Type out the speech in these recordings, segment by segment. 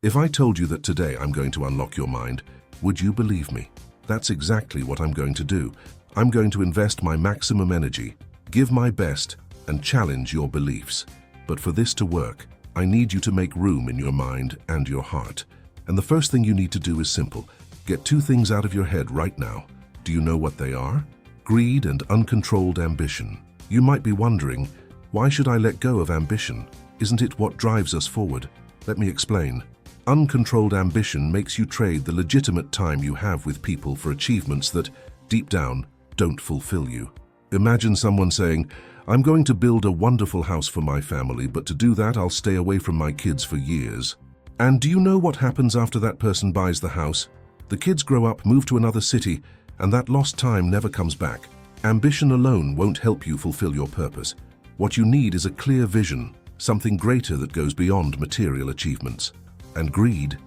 If I told you that today I'm going to unlock your mind, would you believe me? That's exactly what I'm going to do. I'm going to invest my maximum energy, give my best, and challenge your beliefs. But for this to work, I need you to make room in your mind and your heart. And the first thing you need to do is simple. Get two things out of your head right now. Do you know what they are? Greed and uncontrolled ambition. You might be wondering, why should I let go of ambition? Isn't it what drives us forward? Let me explain. Uncontrolled ambition makes you trade the legitimate time you have with people for achievements that, deep down, don't fulfill you. Imagine someone saying, I'm going to build a wonderful house for my family, but to do that I'll stay away from my kids for years. And do you know what happens after that person buys the house? The kids grow up, move to another city, and that lost time never comes back. Ambition alone won't help you fulfill your purpose. What you need is a clear vision, something greater that goes beyond material achievements. And greed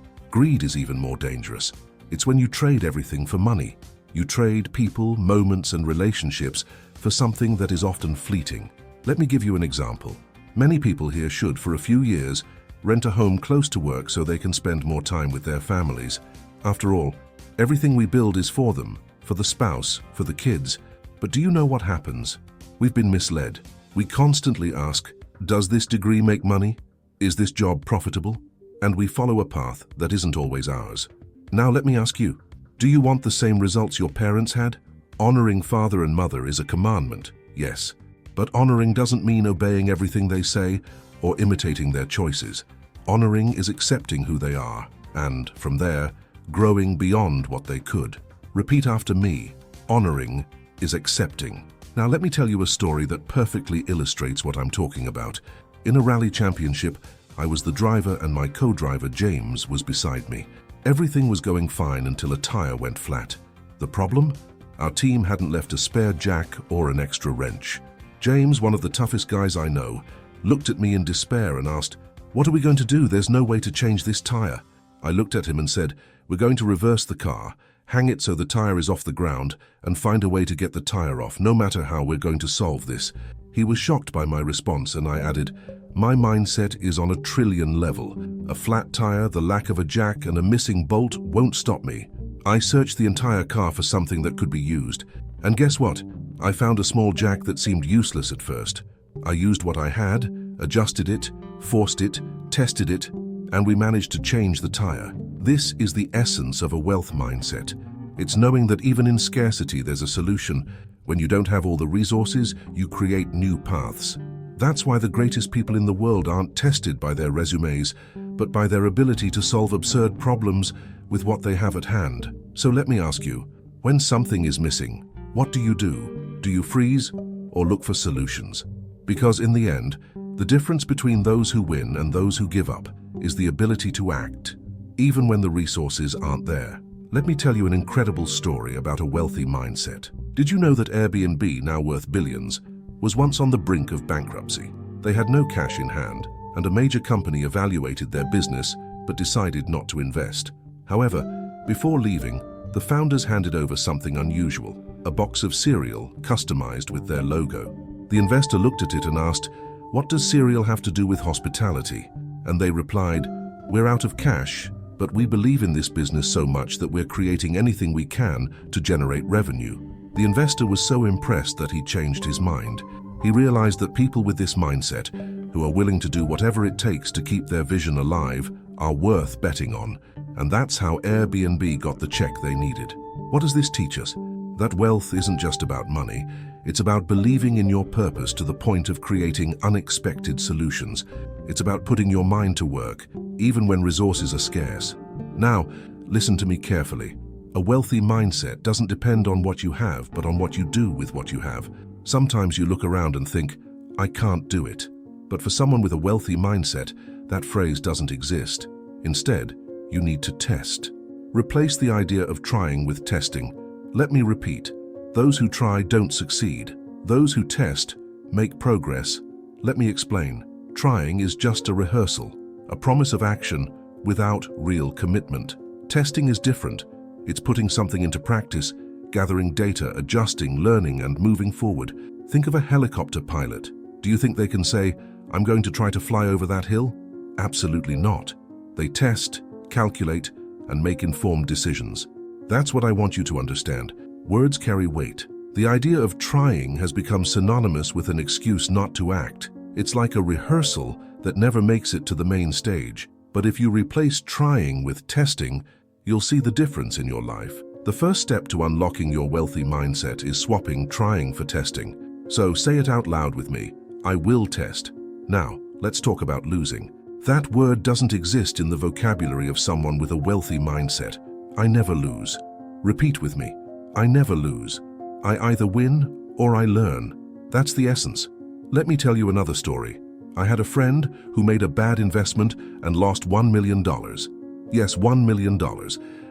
is even more dangerous. It's when you trade everything for money. You trade people, moments, and relationships for something that is often fleeting. Let me give you an example. Many people here should, for a few years, rent a home close to work so they can spend more time with their families. After all, everything we build is for them, for the spouse, for the kids. But do you know what happens? We've been misled. We constantly ask, does this degree make money? Is this job profitable? And we follow a path that isn't always ours. Now let me ask you, do you want the same results your parents had? Honoring father and mother is a commandment, yes. But honoring doesn't mean obeying everything they say or imitating their choices. Honoring is accepting who they are, and, from there, growing beyond what they could. Repeat after me. Honoring is accepting. Now let me tell you a story that perfectly illustrates what I'm talking about. In a rally championship, I was the driver and my co-driver James was beside me. Everything was going fine until a tire went flat. The problem? Our team hadn't left a spare jack or an extra wrench. James, one of the toughest guys I know, looked at me in despair and asked, "What are we going to do? There's no way to change this tire." I looked at him and said, "We're going to reverse the car, hang it so the tire is off the ground, and find a way to get the tire off, no matter how we're going to solve this." He was shocked by my response, and I added, "My mindset is on a trillion level. A flat tire, the lack of a jack, and a missing bolt won't stop me." I searched the entire car for something that could be used. And guess what? I found a small jack that seemed useless at first. I used what I had, adjusted it, forced it, tested it, and we managed to change the tire. This is the essence of a wealth mindset. It's knowing that even in scarcity there's a solution. When you don't have all the resources, you create new paths. That's why the greatest people in the world aren't tested by their resumes, but by their ability to solve absurd problems with what they have at hand. So let me ask you, when something is missing, what do? Do you freeze or look for solutions? Because in the end, the difference between those who win and those who give up is the ability to act, even when the resources aren't there. Let me tell you an incredible story about a wealthy mindset. Did you know that Airbnb, now worth billions, was once on the brink of bankruptcy? They had no cash in hand, and a major company evaluated their business but decided not to invest. However, before leaving, the founders handed over something unusual, a box of cereal customized with their logo. The investor looked at it and asked, "What does cereal have to do with hospitality?" And they replied, "We're out of cash, but we believe in this business so much that we're creating anything we can to generate revenue." The investor was so impressed that he changed his mind. He realized that people with this mindset, who are willing to do whatever it takes to keep their vision alive, are worth betting on. And that's how Airbnb got the check they needed. What does this teach us? That wealth isn't just about money. It's about believing in your purpose to the point of creating unexpected solutions. It's about putting your mind to work, even when resources are scarce. Now, listen to me carefully. A wealthy mindset doesn't depend on what you have, but on what you do with what you have. Sometimes you look around and think, "I can't do it." But for someone with a wealthy mindset, that phrase doesn't exist. Instead, you need to test. Replace the idea of trying with testing. Let me repeat. Those who try don't succeed. Those who test make progress. Let me explain. Trying is just a rehearsal, a promise of action without real commitment. Testing is different. It's putting something into practice, gathering data, adjusting, learning, and moving forward. Think of a helicopter pilot. Do you think they can say, "I'm going to try to fly over that hill"? Absolutely not. They test, calculate, and make informed decisions. That's what I want you to understand. Words carry weight. The idea of trying has become synonymous with an excuse not to act. It's like a rehearsal that never makes it to the main stage. But if you replace trying with testing, you'll see the difference in your life. The first step to unlocking your wealthy mindset is swapping trying for testing. So say it out loud with me. I will test. Now, let's talk about losing. That word doesn't exist in the vocabulary of someone with a wealthy mindset. I never lose. Repeat with me. I never lose. I either win or I learn. That's the essence. Let me tell you another story. I had a friend who made a bad investment and lost $1 million. Yes, $1 million.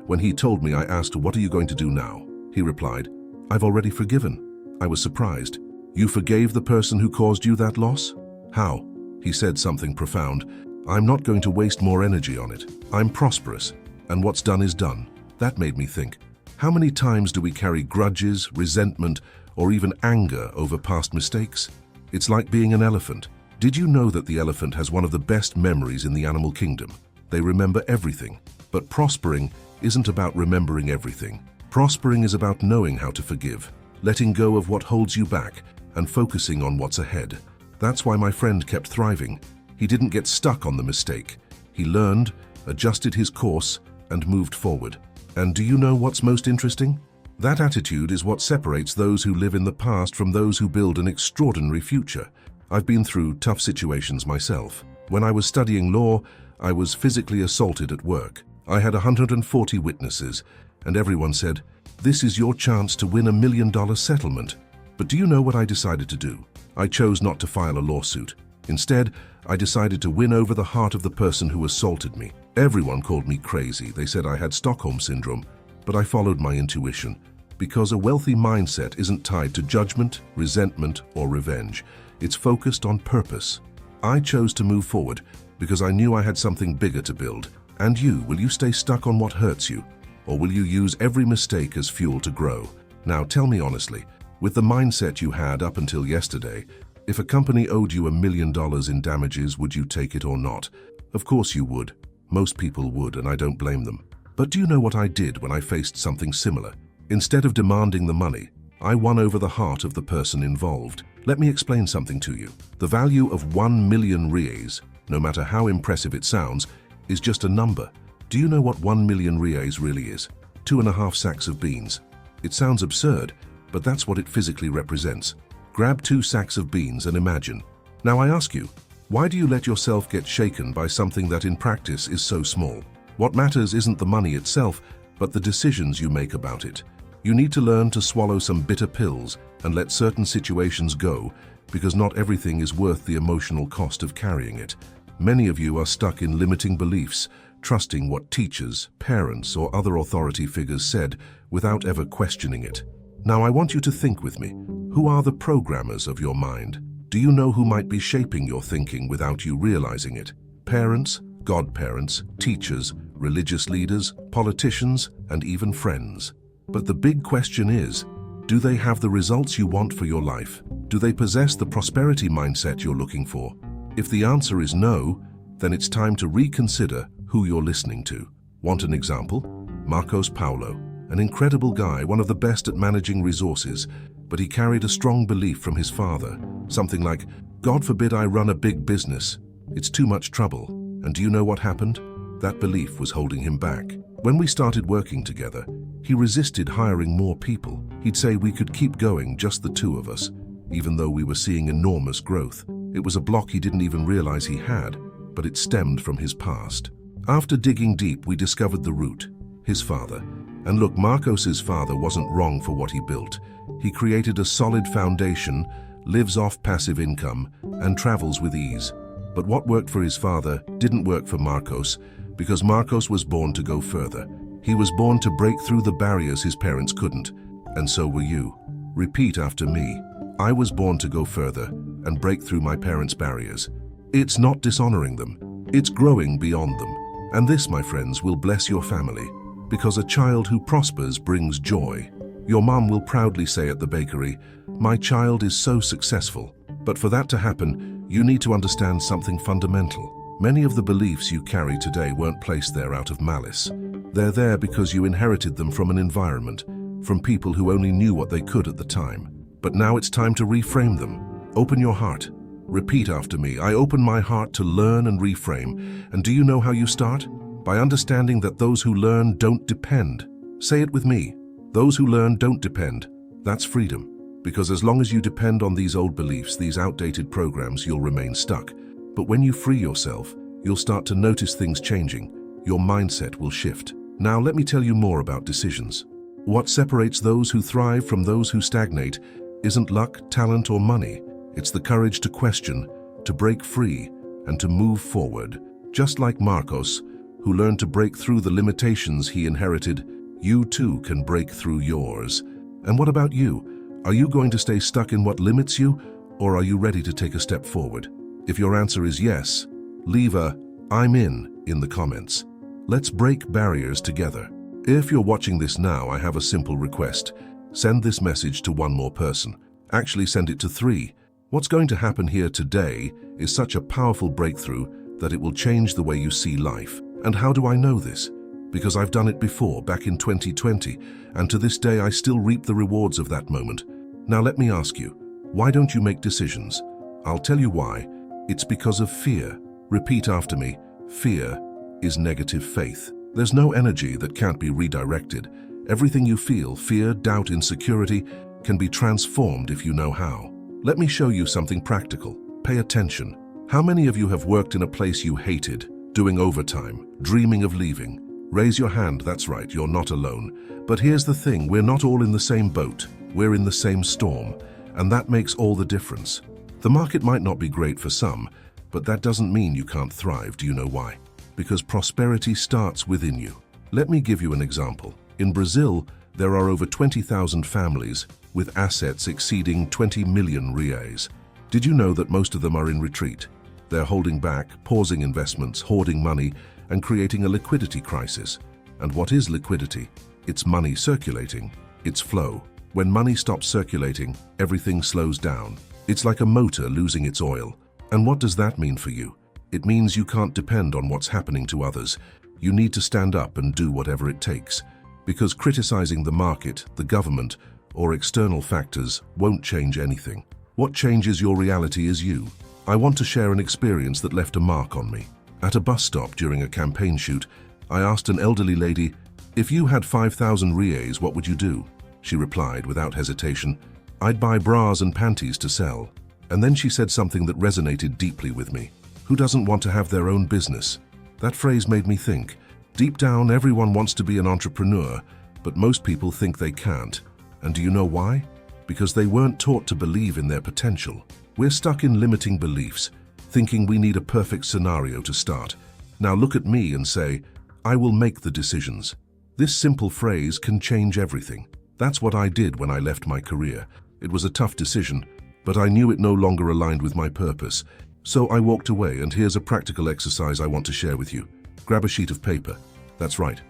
When he told me, I asked, "What are you going to do now?" He replied, "I've already forgiven." I was surprised. "You forgave the person who caused you that loss?" "How?" He said something profound. "I'm not going to waste more energy on it. I'm prosperous, and what's done is done." That made me think. How many times do we carry grudges, resentment, or even anger over past mistakes? It's like being an elephant. Did you know that the elephant has one of the best memories in the animal kingdom? They remember everything. But prospering isn't about remembering everything. Prospering is about knowing how to forgive, letting go of what holds you back, and focusing on what's ahead. That's why my friend kept thriving. He didn't get stuck on the mistake. He learned, adjusted his course, and moved forward. And do you know what's most interesting? That attitude is what separates those who live in the past from those who build an extraordinary future. I've been through tough situations myself. When I was studying law, I was physically assaulted at work. I had 140 witnesses, and everyone said, "This is your chance to win $1 million settlement." But do you know what I decided to do? I chose not to file a lawsuit. Instead, I decided to win over the heart of the person who assaulted me. Everyone called me crazy. They said I had Stockholm Syndrome, but I followed my intuition. Because a wealthy mindset isn't tied to judgment, resentment, or revenge. It's focused on purpose. I chose to move forward because I knew I had something bigger to build. And you, will you stay stuck on what hurts you? Or will you use every mistake as fuel to grow? Now tell me honestly, with the mindset you had up until yesterday, if a company owed you $1 million in damages, would you take it or not? Of course you would. Most people would, and I don't blame them. But do you know what I did when I faced something similar? Instead of demanding the money, I won over the heart of the person involved. Let me explain something to you. The value of 1 million reais, no matter how impressive it sounds, is just a number. Do you know what 1 million reais really is? 2.5 sacks of beans. It sounds absurd, but that's what it physically represents. Grab 2 sacks of beans and imagine. Now I ask you, why do you let yourself get shaken by something that in practice is so small? What matters isn't the money itself, but the decisions you make about it. You need to learn to swallow some bitter pills and let certain situations go, because not everything is worth the emotional cost of carrying it. Many of you are stuck in limiting beliefs, trusting what teachers, parents, or other authority figures said without ever questioning it. Now I want you to think with me. Who are the programmers of your mind? Do you know who might be shaping your thinking without you realizing it? Parents, godparents, teachers, religious leaders, politicians, and even friends. But the big question is, do they have the results you want for your life? Do they possess the prosperity mindset you're looking for? If the answer is no, then it's time to reconsider who you're listening to. Want an example? Marcos Paulo, an incredible guy, one of the best at managing resources, but he carried a strong belief from his father. Something like, "God forbid I run a big business. It's too much trouble." And do you know what happened? That belief was holding him back. When we started working together, he resisted hiring more people. He'd say we could keep going, just the two of us, even though we were seeing enormous growth. It was a block he didn't even realize he had, but it stemmed from his past. After digging deep, we discovered the root, his father. And look, Marcos's father wasn't wrong for what he built. He created a solid foundation, lives off passive income, and travels with ease. But what worked for his father didn't work for Marcos, because Marcos was born to go further. He was born to break through the barriers his parents couldn't, and so were you. Repeat after me. I was born to go further and break through my parents' barriers. It's not dishonoring them, it's growing beyond them. And this, my friends, will bless your family, because a child who prospers brings joy. Your mom will proudly say at the bakery, "My child is so successful." But for that to happen, you need to understand something fundamental. Many of the beliefs you carry today weren't placed there out of malice. They're there because you inherited them from an environment, from people who only knew what they could at the time. But now it's time to reframe them. Open your heart. Repeat after me. I open my heart to learn and reframe. And do you know how you start? By understanding that those who learn don't depend. Say it with me. Those who learn don't depend. That's freedom. Because as long as you depend on these old beliefs, these outdated programs, you'll remain stuck. But when you free yourself, you'll start to notice things changing. Your mindset will shift. Now let me tell you more about decisions. What separates those who thrive from those who stagnate isn't luck, talent, or money. It's the courage to question, to break free, and to move forward. Just like Marcos, who learned to break through the limitations he inherited, you too can break through yours. And what about you? Are you going to stay stuck in what limits you, or are you ready to take a step forward? If your answer is yes, leave a "I'm in the comments. Let's break barriers together. If you're watching this now, I have a simple request. Send this message to one more person. Actually, send it to 3. What's going to happen here today is such a powerful breakthrough that it will change the way you see life. And how do I know this? Because I've done it before, back in 2020, and to this day I still reap the rewards of that moment. Now let me ask you, why don't you make decisions? I'll tell you why. It's because of fear. Repeat after me. Fear is negative faith. There's no energy that can't be redirected. Everything you feel, fear, doubt, insecurity, can be transformed if you know how. Let me show you something practical. Pay attention. How many of you have worked in a place you hated, doing overtime, dreaming of leaving? Raise your hand, that's right, you're not alone. But here's the thing, we're not all in the same boat. We're in the same storm, and that makes all the difference. The market might not be great for some, but that doesn't mean you can't thrive. Do you know why? Because prosperity starts within you. Let me give you an example. In Brazil, there are over 20,000 families with assets exceeding 20 million reais. Did you know that most of them are in retreat? They're holding back, pausing investments, hoarding money, and creating a liquidity crisis. And what is liquidity? It's money circulating. It's flow. When money stops circulating, everything slows down. It's like a motor losing its oil. And what does that mean for you? It means you can't depend on what's happening to others. You need to stand up and do whatever it takes. Because criticizing the market, the government, or external factors won't change anything. What changes your reality is you. I want to share an experience that left a mark on me. At a bus stop during a campaign shoot, I asked an elderly lady, "If you had 5,000 reais, what would you do?" She replied without hesitation, "I'd buy bras and panties to sell." And then she said something that resonated deeply with me. Who doesn't want to have their own business? That phrase made me think. Deep down, everyone wants to be an entrepreneur, but most people think they can't. And do you know why? Because they weren't taught to believe in their potential. We're stuck in limiting beliefs, thinking we need a perfect scenario to start. Now look at me and say, "I will make the decisions." This simple phrase can change everything. That's what I did when I left my career. It was a tough decision, but I knew it no longer aligned with my purpose. So I walked away, and here's a practical exercise I want to share with you. Grab a sheet of paper. That's right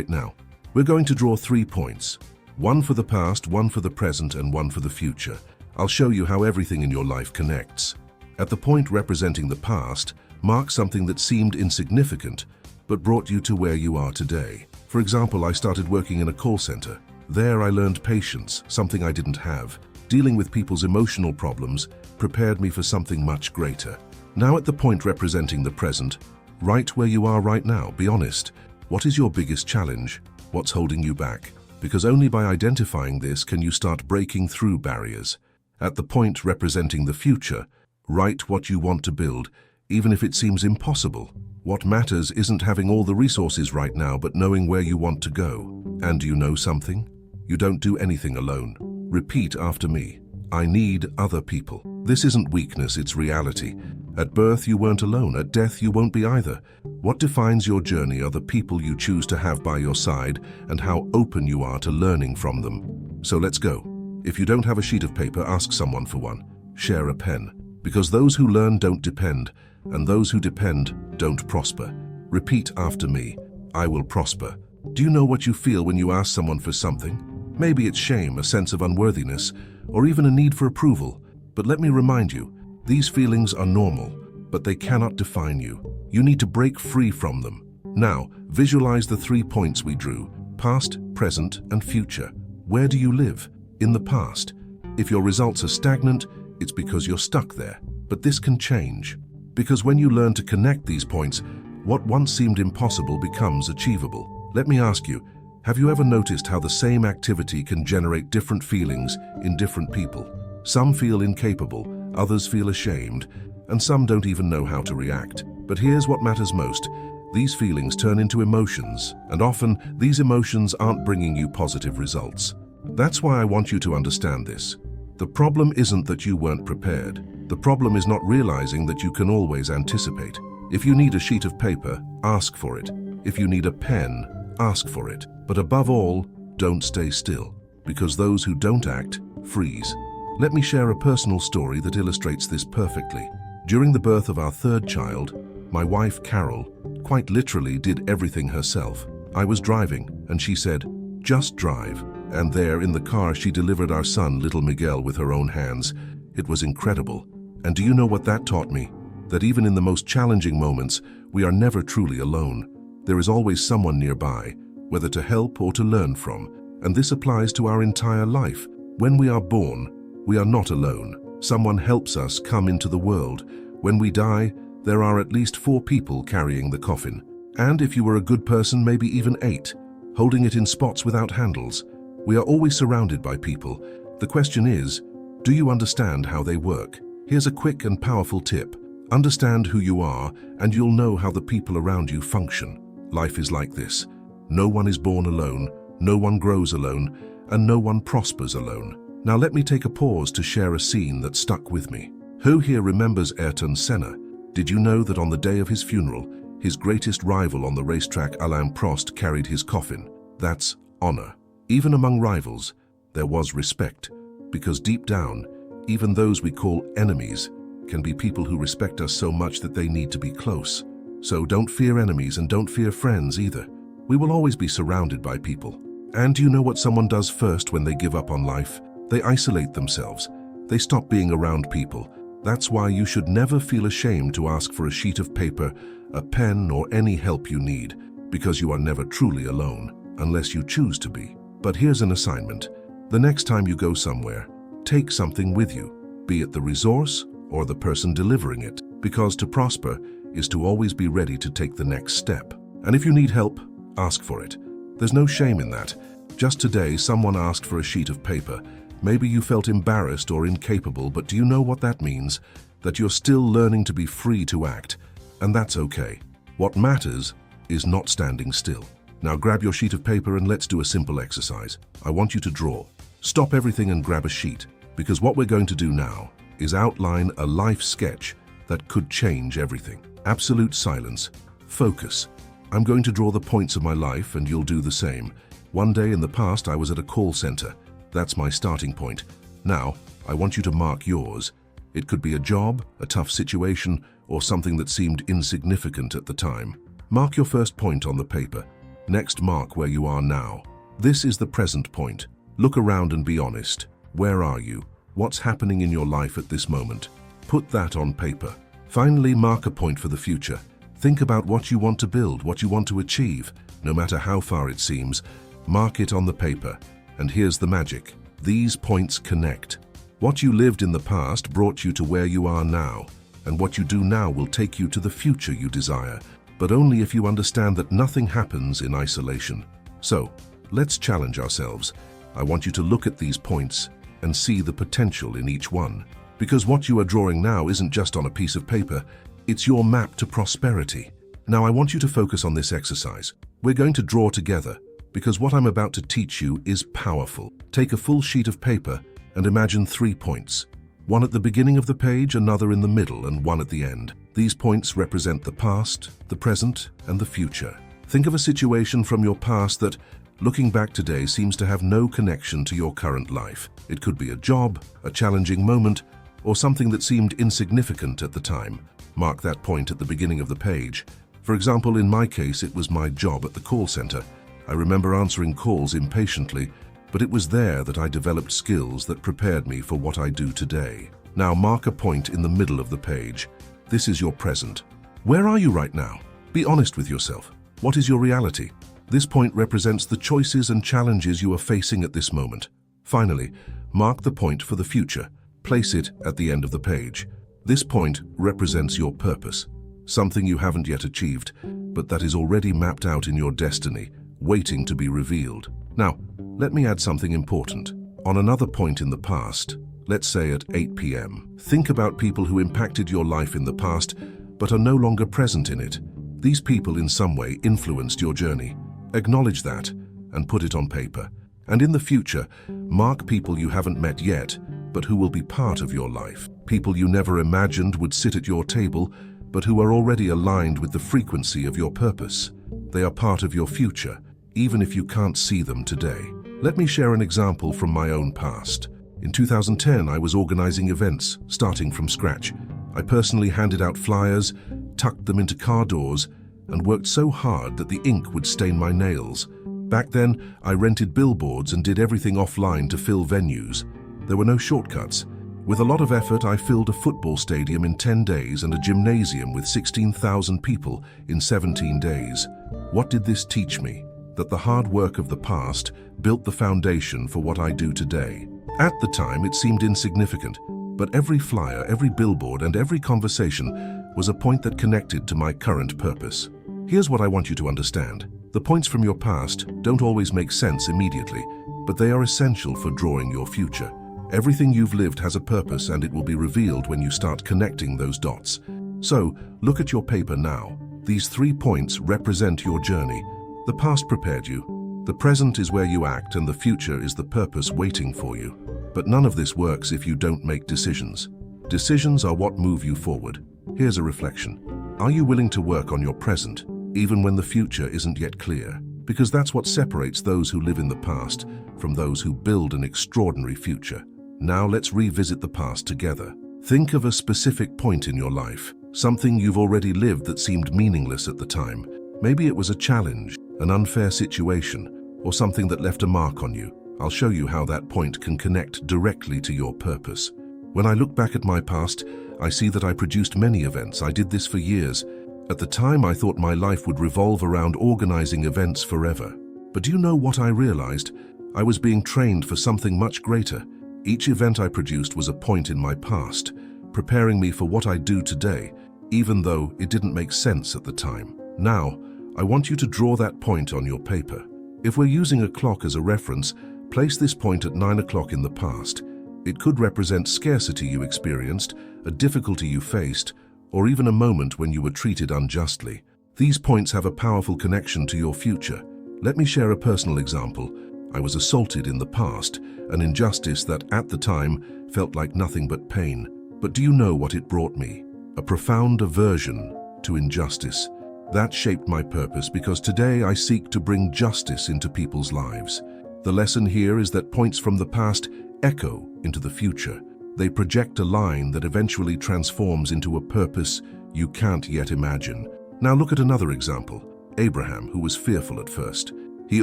now. We're going to draw 3 points. One for the past, one for the present, and one for the future. I'll show you how everything in your life connects. At the point representing the past, mark something that seemed insignificant, but brought you to where you are today. For example, I started working in a call center. There I learned patience, something I didn't have. Dealing with people's emotional problems prepared me for something much greater. Now at the point representing the present, right where you are right now, be honest. What is your biggest challenge? What's holding you back? Because only by identifying this can you start breaking through barriers. At the point representing the future, write what you want to build, even if it seems impossible. What matters isn't having all the resources right now, but knowing where you want to go. And do you know something? You don't do anything alone. Repeat after me. I need other people. This isn't weakness, it's reality. At birth, you weren't alone. At death, you won't be either. What defines your journey are the people you choose to have by your side and how open you are to learning from them. So let's go. If you don't have a sheet of paper, ask someone for one. Share a pen. Because those who learn don't depend, and those who depend don't prosper. Repeat after me. I will prosper. Do you know what you feel when you ask someone for something? Maybe it's shame, a sense of unworthiness, or even a need for approval. But let me remind you, these feelings are normal. but they cannot define you. You need to break free from them. Now, visualize the 3 points we drew: past, present, and future. Where do you live? In the past. If your results are stagnant, it's because you're stuck there. But this can change. Because when you learn to connect these points, what once seemed impossible becomes achievable. Let me ask you, have you ever noticed how the same activity can generate different feelings in different people? Some feel incapable, others feel ashamed, and some don't even know how to react. But here's what matters most. These feelings turn into emotions, and often these emotions aren't bringing you positive results. That's why I want you to understand this. The problem isn't that you weren't prepared. The problem is not realizing that you can always anticipate. If you need a sheet of paper, ask for it. If you need a pen, ask for it. But above all, don't stay still, because those who don't act freeze. Let me share a personal story that illustrates this perfectly. During the birth of our third child, my wife Carol quite literally did everything herself. I was driving, and she said, "Just drive." And there in the car she delivered our son, little Miguel, with her own hands. It was incredible. And do you know what that taught me? That even in the most challenging moments, we are never truly alone. There is always someone nearby, whether to help or to learn from. And this applies to our entire life. When we are born, we are not alone. Someone helps us come into the world. When we die, there are at least 4 people carrying the coffin. And if you were a good person, maybe even 8, holding it in spots without handles. We are always surrounded by people. The question is, do you understand how they work? Here's a quick and powerful tip. Understand who you are, and you'll know how the people around you function. Life is like this. No one is born alone, no one grows alone, and no one prospers alone. Now let me take a pause to share a scene that stuck with me. Who here remembers Ayrton Senna? Did you know that on the day of his funeral, his greatest rival on the racetrack, Alain Prost, carried his coffin? That's honor. Even among rivals, there was respect, because deep down, even those we call enemies can be people who respect us so much that they need to be close. So don't fear enemies and don't fear friends either. We will always be surrounded by people. And do you know what someone does first when they give up on life? They isolate themselves. They stop being around people. That's why you should never feel ashamed to ask for a sheet of paper, a pen, or any help you need, because you are never truly alone, unless you choose to be. But here's an assignment. The next time you go somewhere, take something with you, be it the resource or the person delivering it, because to prosper is to always be ready to take the next step. And if you need help, ask for it. There's no shame in that. Just today, someone asked for a sheet of paper. Maybe you felt embarrassed or incapable, but do you know what that means? That you're still learning to be free to act, and that's okay. What matters is not standing still. Now grab your sheet of paper and let's do a simple exercise. I want you to draw. Stop everything and grab a sheet, because what we're going to do now is outline a life sketch that could change everything. Absolute silence. Focus. I'm going to draw the points of my life and you'll do the same. One day in the past I was at a call center. That's my starting point. Now, I want you to mark yours. It could be a job, a tough situation, or something that seemed insignificant at the time. Mark your first point on the paper. Next, mark where you are now. This is the present point. Look around and be honest. Where are you? What's happening in your life at this moment? Put that on paper. Finally, mark a point for the future. Think about what you want to build, what you want to achieve. No matter how far it seems, mark it on the paper. And here's the magic. These points connect. What you lived in the past brought you to where you are now, and what you do now will take you to the future you desire, but only if you understand that nothing happens in isolation. So, let's challenge ourselves. I want you to look at these points and see the potential in each one. Because what you are drawing now isn't just on a piece of paper, it's your map to prosperity. Now I want you to focus on this exercise. We're going to draw together, because what I'm about to teach you is powerful. Take a full sheet of paper and imagine 3 points. One at the beginning of the page, another in the middle, and one at the end. These points represent the past, the present, and the future. Think of a situation from your past that, looking back today, seems to have no connection to your current life. It could be a job, a challenging moment, or something that seemed insignificant at the time. Mark that point at the beginning of the page. For example, in my case, it was my job at the call center. I remember answering calls impatiently, but it was there that I developed skills that prepared me for what I do today. Now mark a point in the middle of the page. This is your present. Where are you right now? Be honest with yourself. What is your reality? This point represents the choices and challenges you are facing at this moment. Finally, mark the point for the future. Place it at the end of the page. This point represents your purpose, something you haven't yet achieved, but that is already mapped out in your destiny, waiting to be revealed. Now, let me add something important. On another point in the past, let's say at 8 p.m., think about people who impacted your life in the past, but are no longer present in it. These people in some way influenced your journey. Acknowledge that and put it on paper. And in the future, mark people you haven't met yet, but who will be part of your life. People you never imagined would sit at your table, but who are already aligned with the frequency of your purpose. They are part of your future, even if you can't see them today. Let me share an example from my own past. In 2010, I was organizing events, starting from scratch. I personally handed out flyers, tucked them into car doors, and worked so hard that the ink would stain my nails. Back then, I rented billboards and did everything offline to fill venues. There were no shortcuts. With a lot of effort, I filled a football stadium in 10 days and a gymnasium with 16,000 people in 17 days. What did this teach me? That the hard work of the past built the foundation for what I do today. At the time, it seemed insignificant, but every flyer, every billboard, and every conversation was a point that connected to my current purpose. Here's what I want you to understand. The points from your past don't always make sense immediately, but they are essential for drawing your future. Everything you've lived has a purpose, and it will be revealed when you start connecting those dots. So, look at your paper now. These 3 points represent your journey. The past prepared you. The present is where you act, and the future is the purpose waiting for you. But none of this works if you don't make decisions. Decisions are what move you forward. Here's a reflection. Are you willing to work on your present, even when the future isn't yet clear? Because that's what separates those who live in the past from those who build an extraordinary future. Now let's revisit the past together. Think of a specific point in your life, something you've already lived that seemed meaningless at the time. Maybe it was a challenge, an unfair situation, or something that left a mark on you. I'll show you how that point can connect directly to your purpose. When I look back at my past, I see that I produced many events. I did this for years. At the time, I thought my life would revolve around organizing events forever. But do you know what I realized? I was being trained for something much greater. Each event I produced was a point in my past, preparing me for what I do today, even though it didn't make sense at the time. Now, I want you to draw that point on your paper. If we're using a clock as a reference, place this point at 9 o'clock in the past. It could represent scarcity you experienced, a difficulty you faced, or even a moment when you were treated unjustly. These points have a powerful connection to your future. Let me share a personal example. I was assaulted in the past, an injustice that at the time felt like nothing but pain. But do you know what it brought me? A profound aversion to injustice. That shaped my purpose because today I seek to bring justice into people's lives. The lesson here is that points from the past echo into the future. They project a line that eventually transforms into a purpose you can't yet imagine. Now look at another example. Abraham, who was fearful at first. He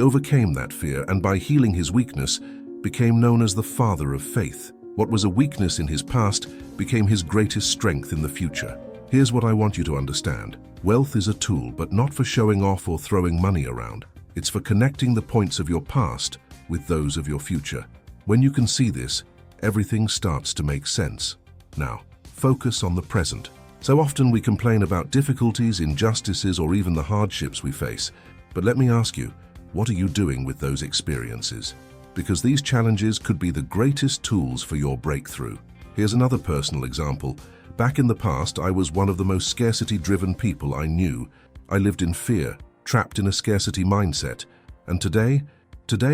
overcame that fear and by healing his weakness, became known as the father of faith. What was a weakness in his past became his greatest strength in the future. Here's what I want you to understand. Wealth is a tool, but not for showing off or throwing money around. It's for connecting the points of your past with those of your future. When you can see this, everything starts to make sense. Now, focus on the present. So often we complain about difficulties, injustices, or even the hardships we face. But let me ask you, what are you doing with those experiences? Because these challenges could be the greatest tools for your breakthrough. Here's another personal example. Back in the past, I was one of the most scarcity-driven people I knew. I lived in fear, trapped in a scarcity mindset. And today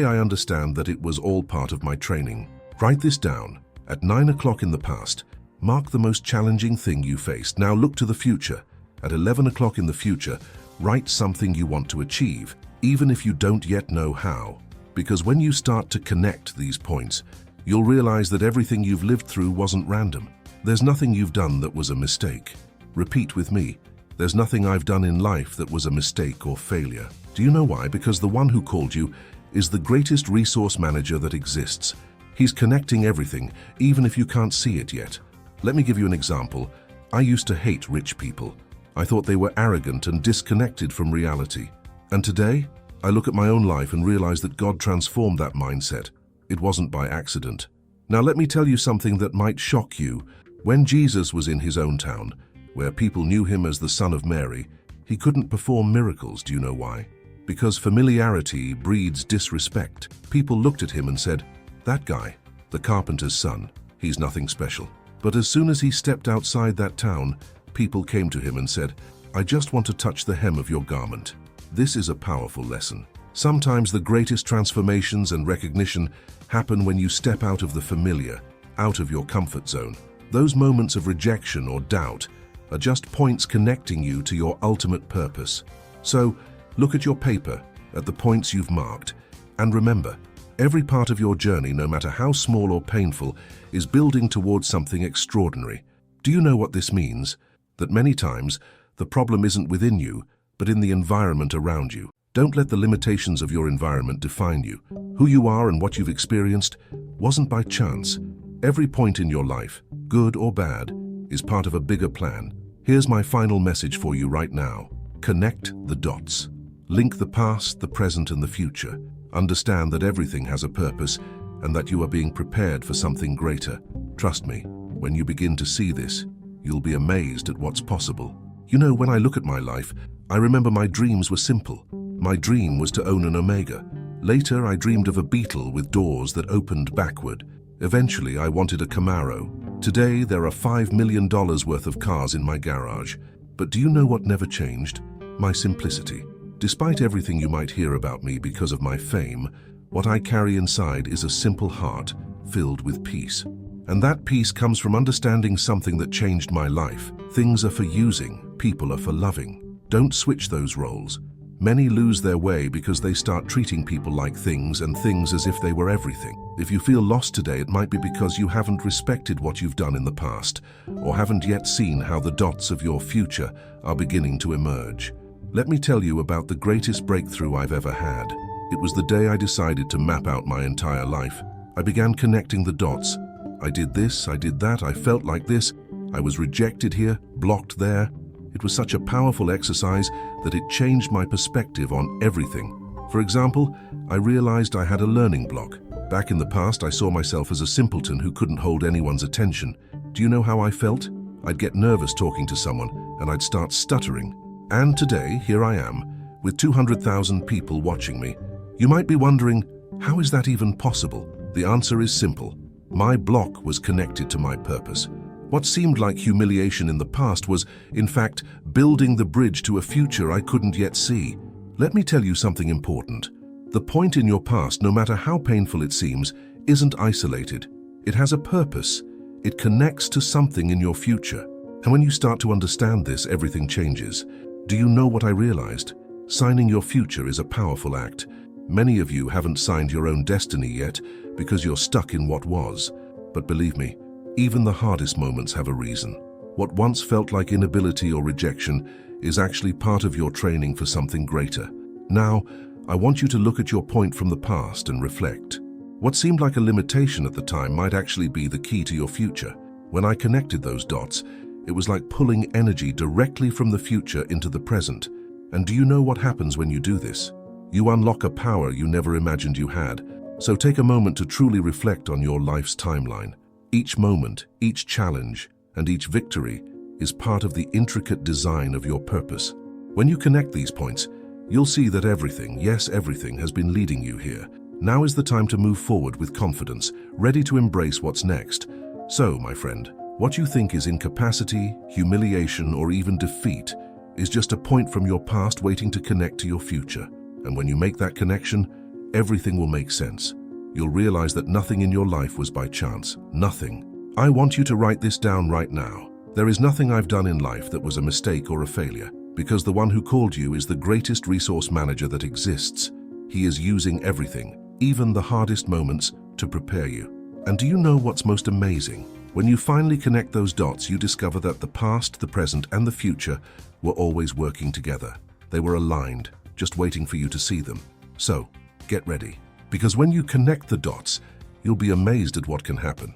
I understand that it was all part of my training. Write this down. At 9 o'clock in the past, mark the most challenging thing you faced. Now look to the future. At 11 o'clock in the future, write something you want to achieve, even if you don't yet know how. Because when you start to connect these points, you'll realize that everything you've lived through wasn't random. There's nothing you've done that was a mistake. Repeat with me. There's nothing I've done in life that was a mistake or failure. Do you know why? Because the one who called you is the greatest resource manager that exists. He's connecting everything, even if you can't see it yet. Let me give you an example. I used to hate rich people. I thought they were arrogant and disconnected from reality. And today, I look at my own life and realize that God transformed that mindset. It wasn't by accident. Now let me tell you something that might shock you. When Jesus was in his own town, where people knew him as the Son of Mary, he couldn't perform miracles. Do you know why? Because familiarity breeds disrespect. People looked at him and said, "That guy, the carpenter's son, he's nothing special." But as soon as he stepped outside that town, people came to him and said, "I just want to touch the hem of your garment." This is a powerful lesson. Sometimes the greatest transformations and recognition happen when you step out of the familiar, out of your comfort zone. Those moments of rejection or doubt are just points connecting you to your ultimate purpose. So, look at your paper, at the points you've marked, and remember, every part of your journey, no matter how small or painful, is building towards something extraordinary. Do you know what this means? That many times, the problem isn't within you, but in the environment around you. Don't let the limitations of your environment define you. Who you are and what you've experienced wasn't by chance. Every point in your life, good or bad, is part of a bigger plan. Here's my final message for you right now. Connect the dots. Link the past, the present, and the future. Understand that everything has a purpose and that you are being prepared for something greater. Trust me, when you begin to see this, you'll be amazed at what's possible. You know, when I look at my life, I remember my dreams were simple. My dream was to own an Omega. Later, I dreamed of a Beetle with doors that opened backward. Eventually, I wanted a Camaro. Today, there are $5 million worth of cars in my garage. But do you know what never changed? My simplicity. Despite everything you might hear about me because of my fame, what I carry inside is a simple heart filled with peace. And that peace comes from understanding something that changed my life. Things are for using, people are for loving. Don't switch those roles. Many lose their way because they start treating people like things and things as if they were everything. If you feel lost today, it might be because you haven't respected what you've done in the past, or haven't yet seen how the dots of your future are beginning to emerge. Let me tell you about the greatest breakthrough I've ever had. It was the day I decided to map out my entire life. I began connecting the dots. I did this, I did that, I felt like this. I was rejected here, blocked there. It was such a powerful exercise that it changed my perspective on everything. For example, I realized I had a learning block. Back in the past, I saw myself as a simpleton who couldn't hold anyone's attention. Do you know how I felt? I'd get nervous talking to someone, and I'd start stuttering. And today, here I am, with 200,000 people watching me. You might be wondering, how is that even possible? The answer is simple. My block was connected to my purpose. What seemed like humiliation in the past was, in fact, building the bridge to a future I couldn't yet see. Let me tell you something important. The point in your past, no matter how painful it seems, isn't isolated. It has a purpose. It connects to something in your future. And when you start to understand this, everything changes. Do you know what I realized? Signing your future is a powerful act. Many of you haven't signed your own destiny yet because you're stuck in what was. But believe me, even the hardest moments have a reason. What once felt like inability or rejection is actually part of your training for something greater. Now, I want you to look at your point from the past and reflect. What seemed like a limitation at the time might actually be the key to your future. When I connected those dots, it was like pulling energy directly from the future into the present. And do you know what happens when you do this? You unlock a power you never imagined you had. So take a moment to truly reflect on your life's timeline. Each moment, each challenge, and each victory is part of the intricate design of your purpose. When you connect these points, you'll see that everything, yes, everything, has been leading you here. Now is the time to move forward with confidence, ready to embrace what's next. So, my friend, what you think is incapacity, humiliation, or even defeat is just a point from your past waiting to connect to your future. And when you make that connection, everything will make sense. You'll realize that nothing in your life was by chance. Nothing. I want you to write this down right now. There is nothing I've done in life that was a mistake or a failure, because the one who called you is the greatest resource manager that exists. He is using everything, even the hardest moments, to prepare you. And do you know what's most amazing? When you finally connect those dots, you discover that the past, the present, and the future were always working together. They were aligned, just waiting for you to see them. So, get ready. Because when you connect the dots, you'll be amazed at what can happen.